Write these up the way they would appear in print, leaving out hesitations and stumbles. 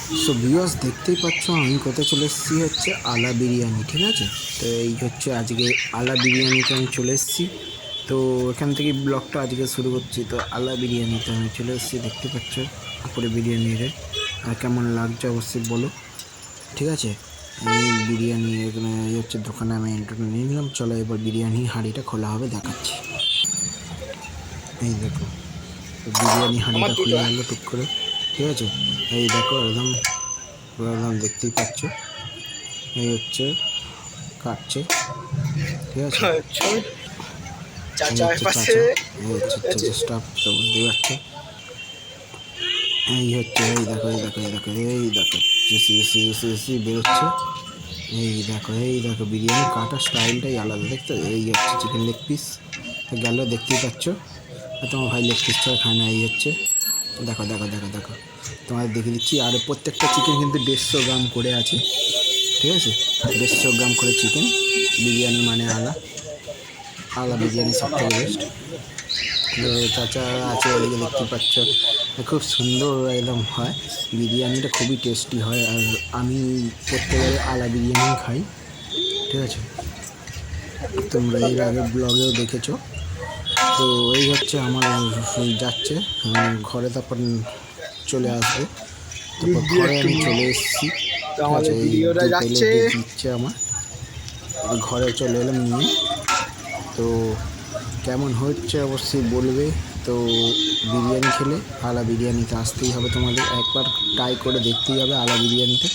So viewers দেখতেই পাচ্ছ আমি কোথায় চলে এসেছি হচ্ছে আলা বিরিয়ানি, ঠিক আছে। তো এই হচ্ছে আজকে আলা বিরিয়ানিতে আমি চলে এসেছি। তো এখান থেকে ব্লগটা আজকে শুরু করছি। তো আলা বিরিয়ানিতে আমি চলে এসেছি, দেখতে পাচ্ছ উপরে বিরিয়ানিরে। আর কেমন লাগছে অবশ্যই বলো, ঠিক আছে। আমি বিরিয়ানি এখানে এই হচ্ছে দোকানে আমি এন্ট্রি নিয়ে নিলাম। চলো এবার বিরিয়ানি হাঁড়িটা খোলা হবে, দেখাচ্ছি। এই দেখো, তো বিরিয়ানি হাঁড়িটা খুলে গেলো টুক করে, ঠিক আছে। এই দেখো একদম পুরো একদম দেখতেই পাচ্ছ, এই হচ্ছে কাটছে, ঠিক আছে। এই হচ্ছে চাচা, এই হচ্ছে চাচা স্টাফ, তো বুঝতেই পারছো। এই হচ্ছে, এই দেখো এই দেখো এই দেখো এই দেখো জেসি জেসি জেসি জেসি বেরোচ্ছে। এই দেখো এই দেখো বিরিয়ানি কাটার স্টাইলটাই আলাদা, দেখতে। এই হচ্ছে চিকেন লেগ পিস গেল, দেখতেই পাচ্ছ। তোমার ভাই লেগ পিস ছাড়া খায় না। এই হচ্ছে দেখো দেখো দেখো দেখো, তোমাদের দেখে দিচ্ছি। আর প্রত্যেকটা চিকেন কিন্তু 150 গ্রাম করে আছে, ঠিক আছে। 150 গ্রাম করে চিকেন। বিরিয়ানি মানে আলা আলা বিরিয়ানি সব থেকে বেস্ট। তো চাচা আছে ওদিকে, দেখতে পাচ্ছ। খুব সুন্দর একদম হয় বিরিয়ানিটা, খুবই টেস্টি হয়। আর আমি প্রত্যেকবারে আলা বিরিয়ানি খাই, ঠিক আছে। তোমরা এর আগে ব্লগেও দেখেছো। তো এই হচ্ছে আমার যাচ্ছে ঘরে, তারপর চলে আসবো। তারপর ঘরে আমি চলে এসেছি, ঠিক আছে। এই 2 প্লেট দিচ্ছে আমার, ঘরে চলে এলাম নিয়ে। তো কেমন হচ্ছে অবশ্যই বলবে। তো বিরিয়ানি খেলে আলা বিরিয়ানিতে আসতেই হবে তোমাদের, একবার ট্রাই করে দেখতেই হবে আলা বিরিয়ানিতে।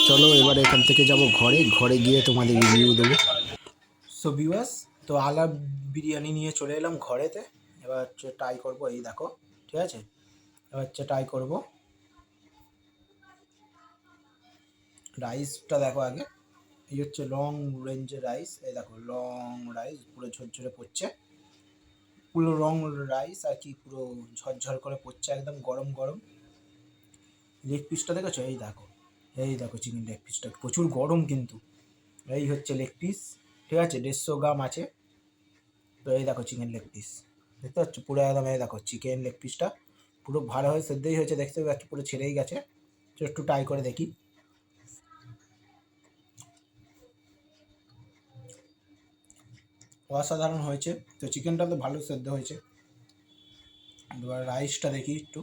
চলো এবার এখান থেকে যাব ঘরে, ঘরে গিয়ে তোমাদের রিভিউ দেবো। সো ভিউয়ার্স, তো আলা বিরিয়ানি নিয়ে চলে এলাম ঘরেতে। এবার হচ্ছে ট্রাই করবো, এই দেখো, ঠিক আছে। এবার হচ্ছে ট্রাই করবো। রাইসটা দেখো আগে, এই হচ্ছে লং রেঞ্জের রাইস। এই দেখো লং রাইস, পুরো ঝরঝরে পড়ছে, পুরো লং রাইস আর কি, পুরো ঝরঝর করে পড়ছে, একদম গরম গরম। লেগ পিসটা দেখেছো, এই দেখো, এই দেখো চিকেন লেগ পিসটা প্রচুর গরম কিন্তু। এই হচ্ছে লেগ পিস, ঠিক আছে, 150 গ্রাম আছে। তো এই দেখো চিকেন লেগ পিস, দেখতে পাচ্ছ পুরো একদম। এই দেখো চিকেন লেগ পিসটা পুরো ভালো হয়ে সেদ্ধই হয়েছে, দেখতে পাচ্ছ পুরো ছেড়েই গেছে। তো একটু ট্রাই করে দেখি। অসাধারণ হয়েছে। তো চিকেনটা তো ভালো সেদ্ধ হয়েছে। এবার রাইসটা দেখি একটু।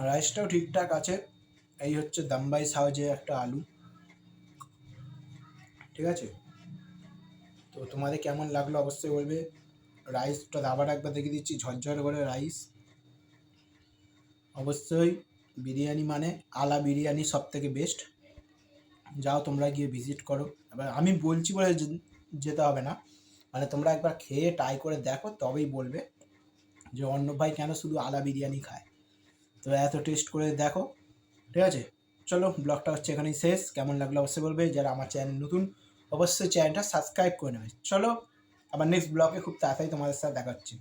রাইসটাও ঠিকঠাক আছে। এই হচ্ছে দাম্বাই সাওয়াজে একটা আলু, ঠিক আছে। তো তোমাদের কেমন লাগলো অবশ্যই বলবে। রাইসটা আবার একবার দেখে দিচ্ছি, ঝরঝর করে রাইস। অবশ্যই বিরিয়ানি মানে আলা বিরিয়ানি সব থেকে বেস্ট। যাও তোমরা গিয়ে ভিজিট করো। এবার আমি বলছি বলে যেতে হবে না, মানে তোমরা একবার খেয়ে ট্রাই করে দেখো, তবেই বলবে যে অন্য ভাই কেন শুধু আলা বিরিয়ানি খায়। তো এত টেস্ট করে দেখো, ঠিক আছে। চলো ব্লগটা হচ্ছে এখানেই শেষ। কেমন লাগলো অবশ্যই বলবে। যারা আমার চ্যানেল নতুন অবশ্যই চ্যানেলটা সাবস্ক্রাইব করে নেবে। চলো আবার নেক্সট ব্লগে খুব তাড়াতাড়ি তোমাদের সাথে দেখা হচ্ছে।